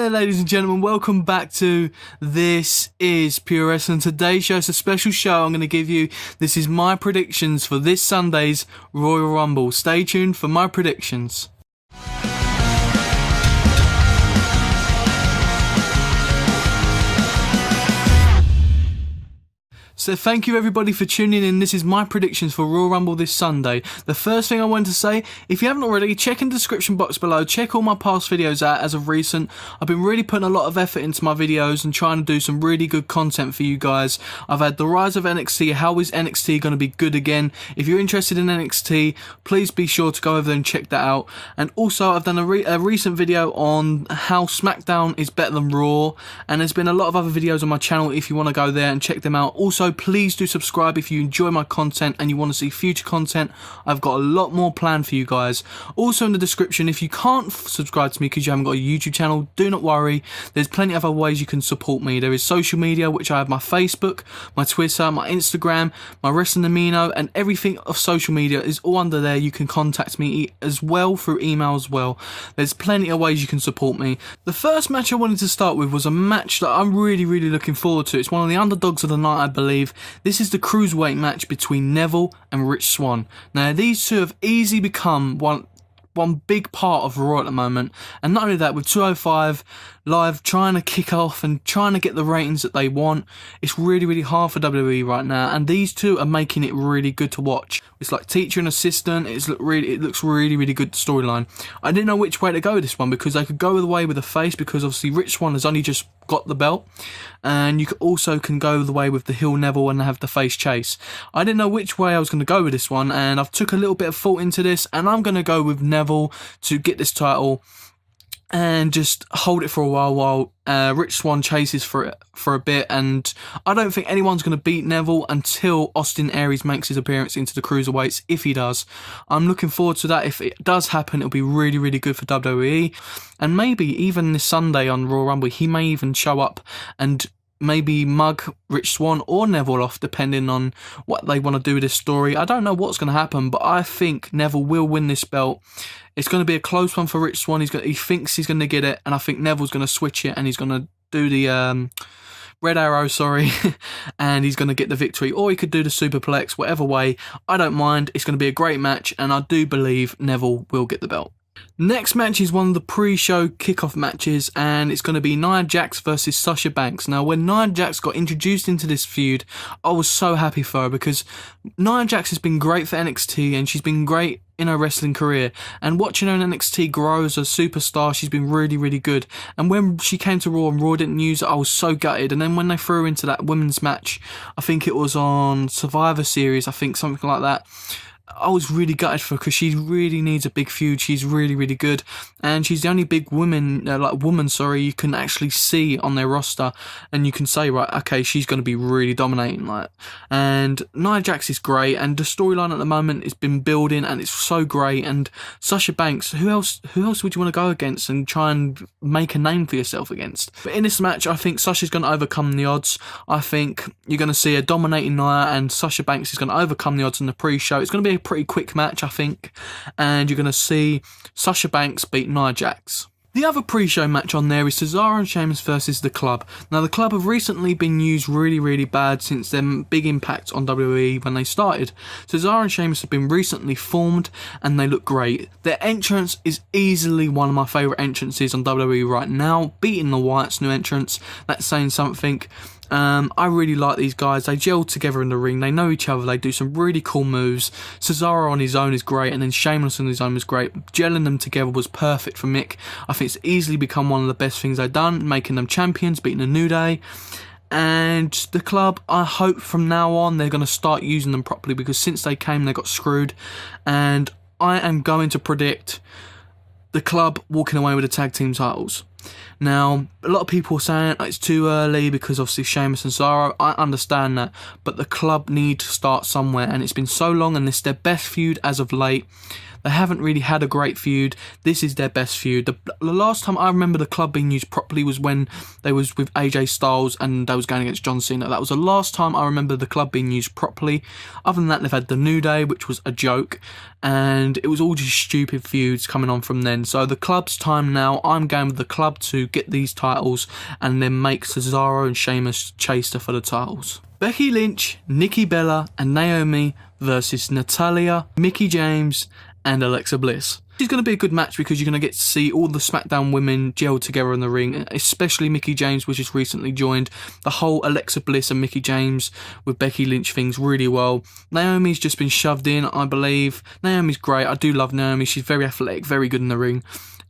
there, ladies and gentlemen, welcome back to This Is Pure Wrestling. Today's show is a special show I'm going to give you. This is my predictions for this Sunday's Royal Rumble. Stay tuned for my predictions. So thank you everybody for tuning in. This is my predictions for Royal Rumble this Sunday. The first thing I want to say, if you haven't already, check in the description box below. Check all my past videos out as of recent. I've been really putting a lot of effort into my videos and trying to do some really good content for you guys. I've had the rise of NXT. How is NXT going to be good again? If you're interested in NXT, please be sure to go over there and check that out. And also, I've done a recent video on how SmackDown is better than Raw. And there's been a lot of other videos on my channel if you want to go there and check them out. Also, please do subscribe if you enjoy my content and you want to see future content. I've got a lot more planned for you guys. Also in the description, if you can't subscribe to me because you haven't got a YouTube channel, do not worry. There's plenty of other ways you can support me. There is social media, which I have my Facebook, my Twitter, my Instagram, my Wrestling Amino, and everything of social media is all under there. You can contact me as well through email as well. There's plenty of ways you can support me. The first match I wanted to start with was a match that I'm really looking forward to. It's one of the underdogs of the night, I believe. This is the cruiserweight match between Neville and Rich Swann. Now, these two have easily become one big part of Raw at the moment, and not only that, with 205 Live trying to kick off and trying to get the ratings that they want, it's really hard for WWE right now, and these two are making it really good to watch. It's like teacher and assistant. It looks really good storyline. I didn't know which way to go with this one, because they could go the way with the face, because obviously Rich Swann has only just got the belt, and you also can go the way with the heel Neville and have the face Chase. I didn't know which way I was going to go with this one, and I've took a little bit of thought into this, and I'm going to go with Neville to get this title and just hold it for a while Rich Swann chases for it for a bit. And I don't think anyone's going to beat Neville until Austin Aries makes his appearance into the cruiserweights. If he does, I'm looking forward to that. If it does happen, it'll be really good for WWE, and maybe even this Sunday on Royal Rumble he may even show up and maybe mug Rich Swann or Neville off, depending on what they want to do with this story. I don't know what's going to happen, but I think Neville will win this belt. It's going to be a close one for Rich Swann. He thinks he's going to get it, and I think Neville's going to switch it, and he's going to do the Red Arrow, and he's going to get the victory. Or he could do the Superplex, whatever way. I don't mind. It's going to be a great match, and I do believe Neville will get the belt. Next match is one of the pre-show kickoff matches, and it's going to be Nia Jax versus Sasha Banks. Now, when Nia Jax got introduced into this feud, I was so happy for her, because Nia Jax has been great for NXT, and she's been great in her wrestling career, and watching her in NXT grow as a superstar, she's been really good. And when she came to Raw and Raw didn't use it, I was so gutted. And then when they threw her into that women's match, I think it was on Survivor Series, I think something like that, I was really gutted for her, because she really needs a big feud. She's really good, and she's the only big woman you can actually see on their roster, and you can say, right, okay, she's going to be really dominating. And Nia Jax is great, and the storyline at the moment has been building, and it's so great. And Sasha Banks, who else would you want to go against and try and make a name for yourself against? But in this match, I think Sasha's going to overcome the odds. I think you're going to see a dominating Nia, and Sasha Banks is going to overcome the odds in the pre-show. It's going to be a pretty quick match, I think, and you're going to see Sasha Banks beat Nia Jax. The other pre-show match on there is Cesare and Sheamus versus The Club. Now, The Club have recently been used really bad since their big impact on WWE when they started. Cesare and Sheamus have been recently formed, and they look great. Their entrance is easily one of my favourite entrances on WWE right now, beating the Wyatt's new entrance. That's saying something. I really like these guys. They gel together in the ring. They know each other. They do some really cool moves. Cesaro on his own is great, and then Sheamus on his own was great. Gelling them together was perfect for Mick. I think it's easily become one of the best things they've done, making them champions, beating the New Day. And The Club, I hope from now on they're going to start using them properly, because since they came, they got screwed. And I am going to predict The Club walking away with the tag team titles. Now, a lot of people are saying it's too early because obviously Sheamus and Cesaro. I understand that, but The Club need to start somewhere, and it's been so long, and it's their best feud as of late. They haven't really had a great feud. This is their best feud. The last time I remember the club being used properly was when they was with AJ Styles and they was going against John Cena. That was the last time I remember the club being used properly. Other than that, they've had the New Day, which was a joke, and it was all just stupid feuds coming on from then. So the club's time now. I'm going with the club to get these titles and then make Cesare and Sheamus chase for the titles. Becky Lynch, Nikki Bella and Naomi versus Natalya, Mickie James and Alexa Bliss. It's going to be a good match because you're going to get to see all the SmackDown women gel together in the ring, especially Mickie James, which has recently joined. The whole Alexa Bliss and Mickie James with Becky Lynch things really well. Naomi's just been shoved in, I believe. Naomi's great. I do love Naomi. She's very athletic, very good in the ring.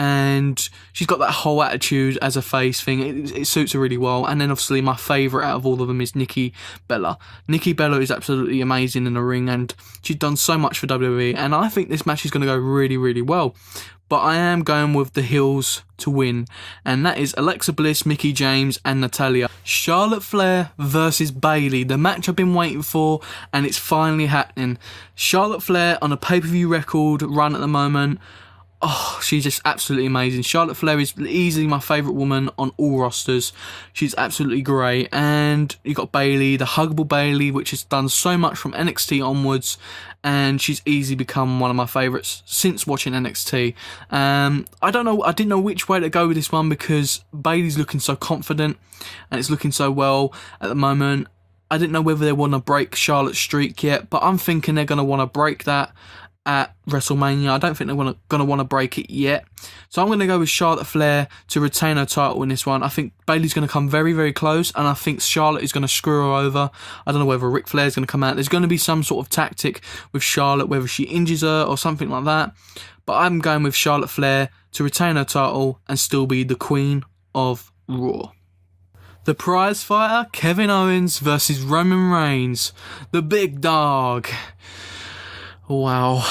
And she's got that whole attitude as a face thing. It suits her really well. And then obviously my favourite out of all of them is Nikki Bella. Nikki Bella is absolutely amazing in the ring and she's done so much for WWE. And I think this match is going to go really, really well. But I am going with the heels to win. And that is Alexa Bliss, Mickie James and Natalya. Charlotte Flair versus Bayley. The match I've been waiting for and it's finally happening. Charlotte Flair on a pay-per-view record run at the moment. Oh, she's just absolutely amazing. Charlotte Flair is easily my favourite woman on all rosters. She's absolutely great. And you got Bayley, the huggable Bayley, which has done so much from NXT onwards. And she's easily become one of my favourites since watching NXT. I didn't know which way to go with this one because Bayley's looking so confident and it's looking so well at the moment. I didn't know whether they want to break Charlotte's streak yet, but I'm thinking they're going to want to break that at WrestleMania. I don't think they're going to want to break it yet. So I'm going to go with Charlotte Flair to retain her title in this one. I think Bayley's going to come very, very close, and I think Charlotte is going to screw her over. I don't know whether Ric Flair's going to come out. There's going to be some sort of tactic with Charlotte, whether she injures her or something like that. But I'm going with Charlotte Flair to retain her title and still be the Queen of Raw. The prize fighter, Kevin Owens versus Roman Reigns, the big dog. Wow.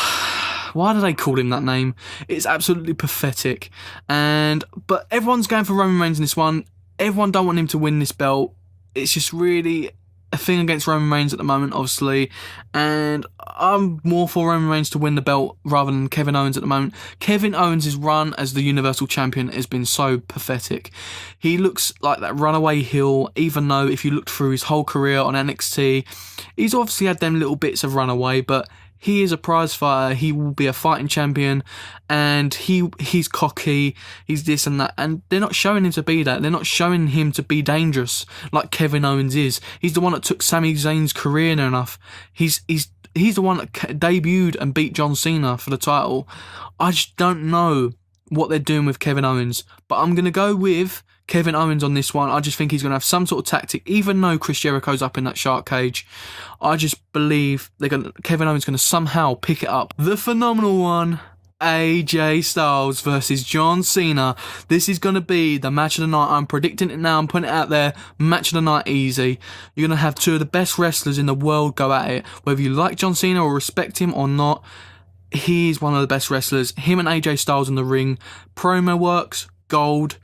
Why do they call him that name? It's absolutely pathetic. But everyone's going for Roman Reigns in this one. Everyone don't want him to win this belt. It's just really a thing against Roman Reigns at the moment, obviously. And I'm more for Roman Reigns to win the belt rather than Kevin Owens at the moment. Kevin Owens' run as the Universal Champion has been so pathetic. He looks like that runaway heel, even though if you look through his whole career on NXT, he's obviously had them little bits of runaway, but he is a prize fighter, he will be a fighting champion, and he's cocky, he's this and that, and they're not showing him to be that. They're not showing him to be dangerous like Kevin Owens is. He's the one that took Sami Zayn's career near enough. He's the one that debuted and beat John Cena for the title. I just don't know what they're doing with Kevin Owens, but I'm going to go with Kevin Owens on this one. I just think he's going to have some sort of tactic, even though Chris Jericho's up in that shark cage. I just believe Kevin Owens is going to somehow pick it up. The phenomenal one, AJ Styles versus John Cena. This is going to be the match of the night. I'm predicting it now. I'm putting it out there. Match of the night easy. You're going to have two of the best wrestlers in the world go at it. Whether you like John Cena or respect him or not, he's one of the best wrestlers. Him and AJ Styles in the ring. Promo works, gold.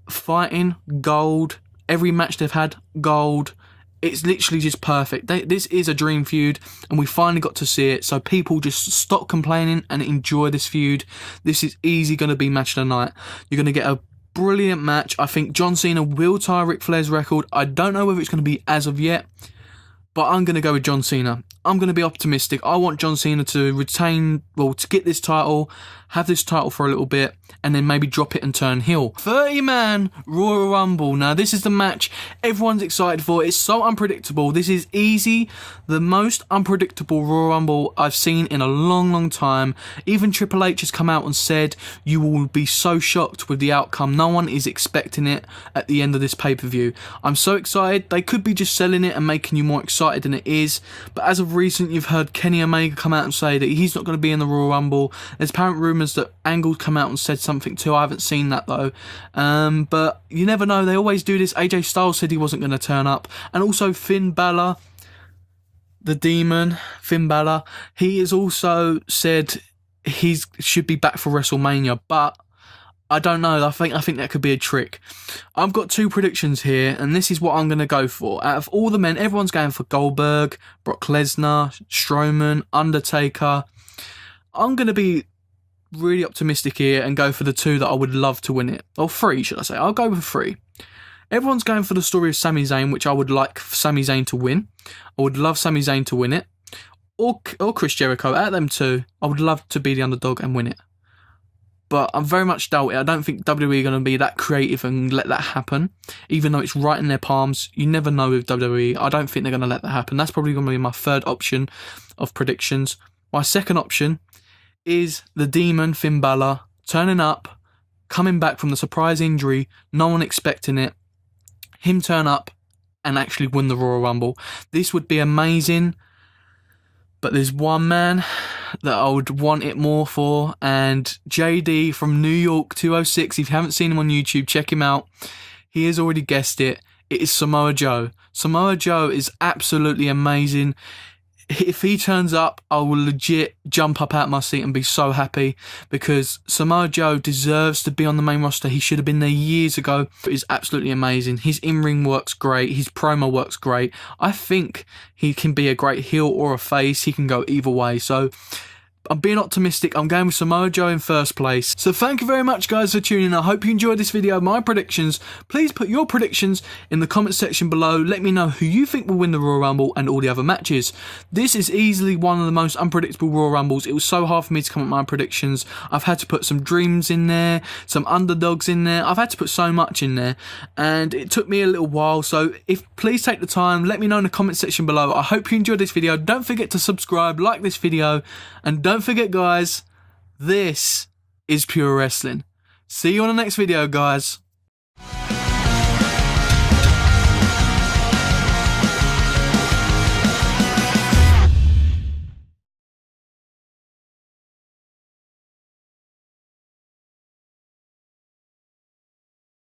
Fighting, gold. Every match they've had, gold. It's literally just perfect. This is a dream feud, and we finally got to see it. So people just stop complaining and enjoy this feud. This is easy going to be match of the night. You're going to get a brilliant match. I think John Cena will tie Ric Flair's record. I don't know whether it's going to be as of yet, but I'm going to go with John Cena. I'm going to be optimistic. I want John Cena to to get this title, have this title for a little bit, and then maybe drop it and turn heel. 30-man Royal Rumble. Now, this is the match everyone's excited for. It's so unpredictable. This is easy the most unpredictable Royal Rumble I've seen in a long, long time. Even Triple H has come out and said you will be so shocked with the outcome. No one is expecting it at the end of this pay-per-view. I'm so excited. They could be just selling it and making you more excited than it is. But as of recent, you've heard Kenny Omega come out and say that he's not going to be in the Royal Rumble. There's apparent rumours that Angle's come out and said something too. I haven't seen that though. But you never know. They always do this. AJ Styles said he wasn't going to turn up. And also Finn Balor, the demon, Finn Balor, he has also said he should be back for WrestleMania. But I don't know. I think that could be a trick. I've got two predictions here, and this is what I'm going to go for. Out of all the men, everyone's going for Goldberg, Brock Lesnar, Strowman, Undertaker. I'm going to be really optimistic here and go for the 2 that I would love to win it. Or 3, should I say. I'll go with 3. Everyone's going for the story of Sami Zayn, which I would like Sami Zayn to win. I would love Sami Zayn to win it. Or Chris Jericho. Out of them 2, I would love to be the underdog and win it. But I'm very much doubt it. I don't think WWE are going to be that creative and let that happen. Even though it's right in their palms. You never know with WWE. I don't think they're going to let that happen. That's probably going to be my 3rd option of predictions. My 2nd option is the Demon Finn Balor turning up, coming back from the surprise injury, no one expecting it. Him turn up and actually win the Royal Rumble. This would be amazing. But there's one man that I would want it more for, and JD from New York 206. If you haven't seen him on YouTube, check him out. He has already guessed it. It is Samoa Joe. Samoa Joe is absolutely amazing. If he turns up, I will legit jump up out my seat and be so happy, because Samoa Joe deserves to be on the main roster. He should have been there years ago. He's absolutely amazing. His in-ring works great. His promo works great. I think he can be a great heel or a face. He can go either way. So I'm being optimistic. I'm going with Samoa Joe in 1st place. So thank you very much, guys, for tuning in. I hope you enjoyed this video, my predictions. Please put your predictions in the comment section below. Let me know who you think will win the Royal Rumble and all the other matches. This is easily one of the most unpredictable Royal Rumbles. It was so hard for me to come up with my predictions. I've had to put some dreams in there, some underdogs in there. I've had to put so much in there, and it took me a little while. So please take the time. Let me know in the comment section below. I hope you enjoyed this video. Don't forget to subscribe, like this video, and don't forget, guys, this is Pure Wrestling. See you on the next video, guys.